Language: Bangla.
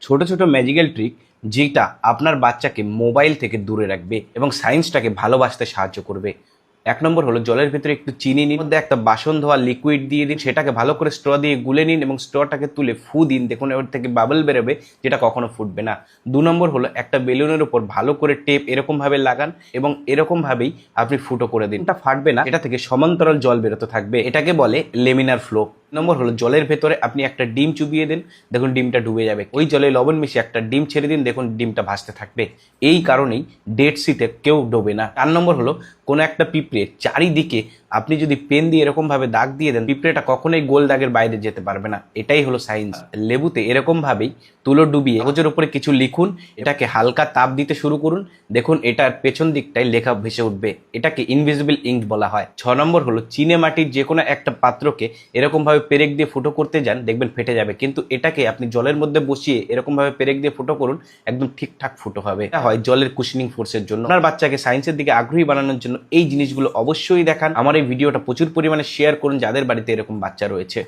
ছোট ছোট ম্যাজিক্যাল ট্রিক যেটা আপনার বাচ্চাকে মোবাইল থেকে দূরে রাখবে এবং সায়েন্সটাকে ভালোবাসতে সাহায্য করবে। এক নম্বর হলো জলের ভিতরে একটু চিনি নিন, মধ্যে একটা বাসন ধোয়া লিকুইড দিয়ে দিন, সেটাকে ভালো করে স্ট্র দিয়ে গুলে নিন এবং স্ট্রটাকে তুলে ফু দিন, দেখুন ওর থেকে বাবল বেরোবে যেটা কখনো ফুটবে না। দু নম্বর হলো একটা বেলুনের উপর ভালো করে টেপ এরকমভাবে লাগান এবং এরকমভাবেই আপনি ফুটো করে দিন, এটা ফাটবে না, এটা থেকে সমান্তরাল জল বেরোতে থাকবে, এটাকে বলে লেমিনার ফ্লো। নম্বর হলো জলের ভেতরে আপনি একটা ডিম চুবিয়ে দিন, দেখুন ডিমটা ডুবে যাবে, ওই জলে লবণ মিশিয়ে একটা ডিম ছেড়ে দিন, দেখুন ডিমটা ভাসতে থাকবে। এই কারণেই ডেড সিতে কেউ ডোবে না। 4 নম্বর হলো কোনো একটা পিঁপড়ে চারিদিকে আপনি যদি পেন দিয়ে এরকম ভাবে দাগ দিয়ে দেন, পিঁপড়েটা কখনোই গোল দাগের বাইরে যেতে পারবে না। এটাই হলো সায়েন্স। লেবুতে এরকম ভাবেই তুলো ডুবিয়ে কাগজের উপরে কিছু লিখুন, এটাকে হালকা তাপ দিতে শুরু করুন, দেখুন এটার পেছন দিকটাই লেখা ভেসে উঠবে, এটাকে ইনভিজিবল ইঙ্ক বলা হয়। 6 নম্বর হলো চিনে মাটির যে কোনো একটা পাত্রকে এরকম ভাবে পেরেক দিয়ে ফুটো করতে যান, দেখবেন ফেটে যাবে, কিন্তু এটাকে আপনি জলের মধ্যে বসিয়ে এরকম ভাবে পেরেক দিয়ে ফুটো করুন, একদম ঠিকঠাক ফুটো হবে। এটা হয় জলের কুশনিং ফোর্সের জন্য। আপনার বাচ্চাকে সায়েন্সের দিকে আগ্রহী বানানোর জন্য এই জিনিসগুলো অবশ্যই দেখান। আমার এই ভিডিওটা প্রচুর পরিমাণে শেয়ার করুন যাদের বাড়িতে এরকম বাচ্চা রয়েছে।